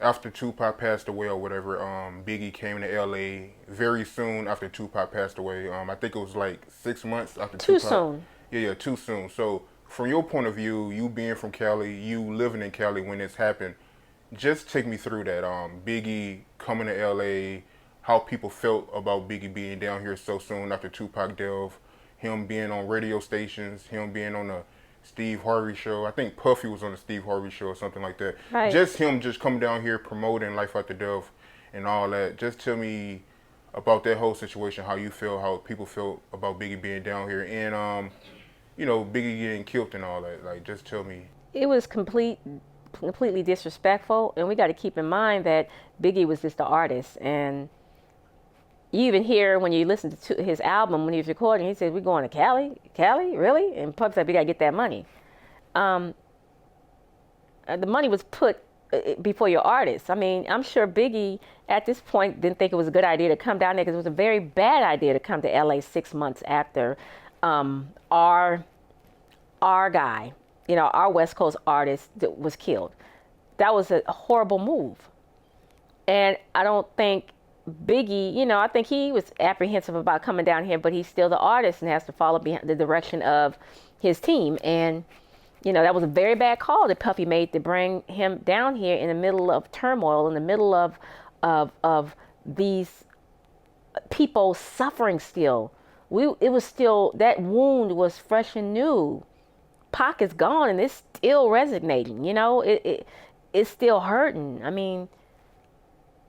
after Tupac passed away or whatever, Biggie came to LA very soon after Tupac passed away. I think it was like 6 months after Too Tupac. soon. Yeah, too soon. So from your point of view, you being from Cali, you living in Cali when this happened, just take me through that. Biggie coming to LA, how people felt about Biggie being down here so soon after Tupac death, him being on radio stations, him being on the Steve Harvey show. I think Puffy was on the Steve Harvey show or something like that. Right. Just him just coming down here promoting Life After Death and all that. Just tell me about that whole situation, how you feel, how people feel about Biggie being down here, and Biggie getting killed and all that. Like, just tell me. It was completely disrespectful, and we got to keep in mind that Biggie was just the artist, and you even hear when you listen to his album when he was recording, he said, "We're going to Cali, really?" And Puff's like, "We got to get that money." Um, the money was put before your artist. I mean, I'm sure Biggie at this point didn't think it was a good idea to come down there because it was a very bad idea to come to LA 6 months after our guy, our West Coast artist that was killed. That was a horrible move. And I don't think Biggie, I think he was apprehensive about coming down here, but he's still the artist and has to follow behind the direction of his team. And, that was a very bad call that Puffy made to bring him down here in the middle of turmoil, in the middle of these people suffering still. It was still, that wound was fresh and new. Pac is gone and it's still resonating, it's still hurting. I mean,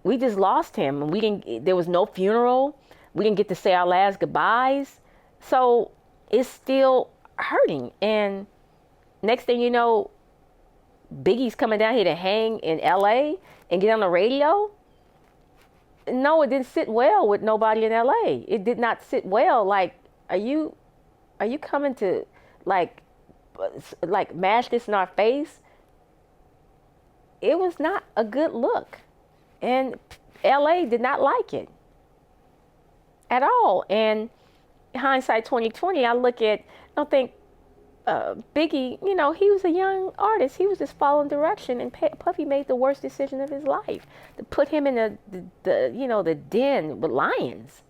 we just lost him and there was no funeral. We didn't get to say our last goodbyes. So it's still hurting. And next thing you know, Biggie's coming down here to hang in LA and get on the radio. No, it didn't sit well with nobody in LA. It did not sit well. Like, are you coming to like mash this in our face? It was not a good look. And LA did not like it at all. And hindsight 2020, I don't think Biggie, he was a young artist. He was just following direction, and Puffy made the worst decision of his life to put him in the den with lions.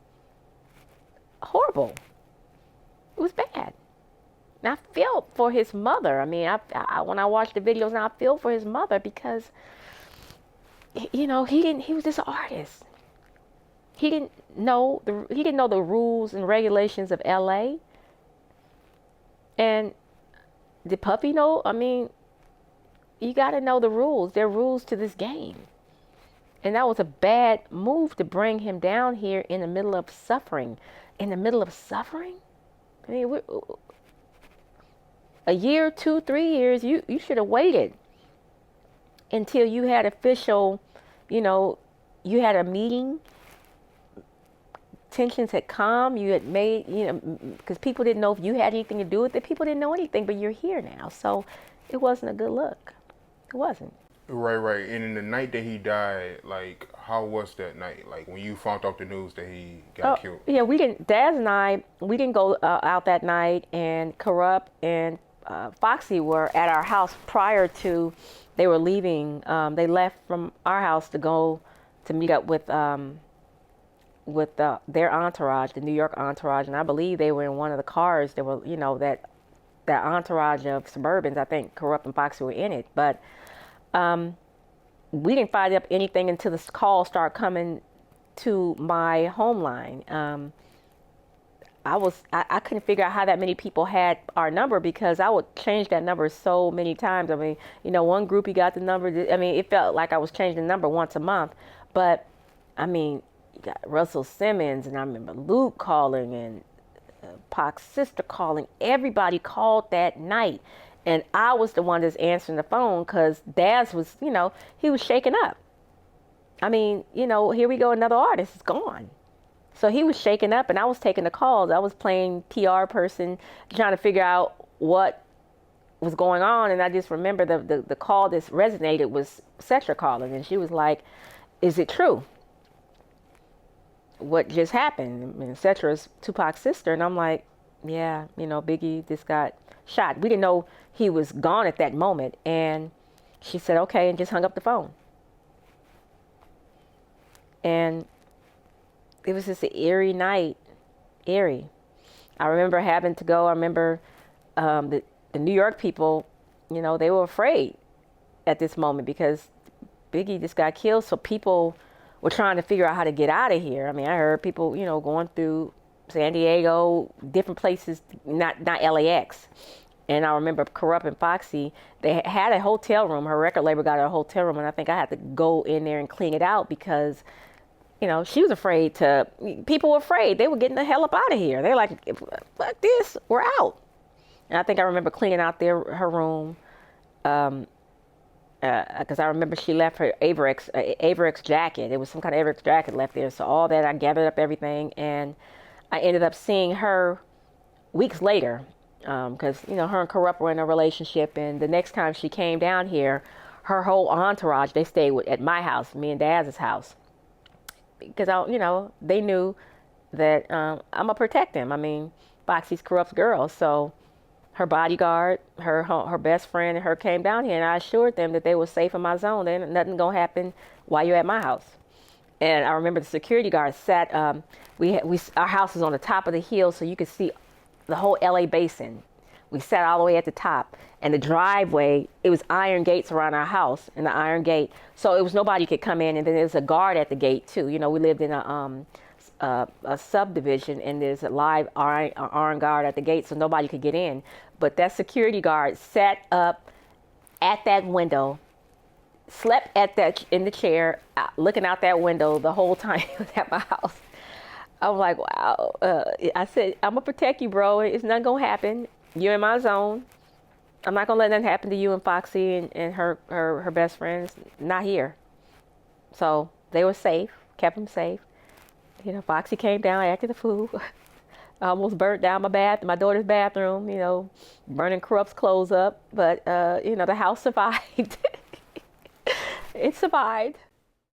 Horrible. It was bad. And I felt for his mother. I mean, when I watched the videos, and I feel for his mother because, he was just an artist. He didn't know the rules and regulations of LA. And did Puffy know? I mean, you got to know the rules. There are rules to this game. And that was a bad move to bring him down here in the middle of suffering. In the middle of suffering? I mean, a year, 2, 3 years, you should have waited until you had official, you had a meeting. Tensions had calmed. You had made, because people didn't know if you had anything to do with it. People didn't know anything, but you're here now. So it wasn't a good look. It wasn't. Right. And in the night that he died, like, how was that night? Like, when you found out the news that he got killed? Yeah, Daz and I, we didn't go out that night, and Corrupt and Foxy were at our house prior to, they were leaving. They left from our house to go to meet up with their entourage, the New York entourage, and I believe they were in one of the cars. There were, that entourage of Suburbans. I think Corrupt and Foxy were in it, but we didn't find up anything until the calls started coming to my home line. I couldn't figure out how that many people had our number because I would change that number so many times. I mean, one groupie got the number. I mean, it felt like I was changing the number once a month, but I mean, you got Russell Simmons, and I remember Luke calling, and Pac's sister calling. Everybody called that night. And I was the one that's answering the phone because Daz was, he was shaken up. I mean, here we go, another artist is gone. So he was shaken up, and I was taking the calls. I was playing PR person, trying to figure out what was going on. And I just remember the call that resonated was Cetra calling. And she was like, "Is it true? What just happened?" And Cetra's Tupac's sister. And I'm like, "Yeah, Biggie just got shot." We didn't know he was gone at that moment. And she said, "Okay," and just hung up the phone. And it was just an eerie night. Eerie. I remember having to go. I remember the New York people, they were afraid at this moment because Biggie just got killed. So people were trying to figure out how to get out of here. I mean, I heard people, going through San Diego, different places, not LAX. And I remember Corrupt and Foxy, they had a hotel room. Her record label got a hotel room, and I think I had to go in there and clean it out because, she was afraid to. People were afraid. They were getting the hell up out of here. They're like, "Fuck this, we're out." And I think I remember cleaning out her room, because I remember she left her Averex jacket. It was some kind of Averex jacket left there. So all that, I gathered up everything, and I ended up seeing her weeks later. Because, her and Corrupt were in a relationship. And the next time she came down here, her whole entourage, they stayed at my house, me and Daz's house. Because, they knew that I'm going to protect them. I mean, Foxy's Corrupt's girl. So her bodyguard, her best friend, and her came down here. And I assured them that they were safe in my zone. There nothing going to happen while you're at my house. And I remember the security guard sat, our house is on the top of the hill, so you could see the whole LA basin. We sat all the way at the top, and the driveway, it was iron gates around our house, and the iron gate, so it was nobody could come in. And then there's a guard at the gate too. We lived in a subdivision, and there's a live iron guard at the gate, so nobody could get in. But that security guard sat up at that window, slept in the chair, looking out that window the whole time he was at my house. I was like, wow. I said, I'm going to protect you, bro. It's nothing going to happen. You're in my zone. I'm not going to let nothing happen to you and Foxy and her best friends. Not here. So they were safe, kept them safe. Foxy came down, acted a fool. I almost burnt down my daughter's bathroom, burning Corrupt's clothes up. But, the house survived. It survived.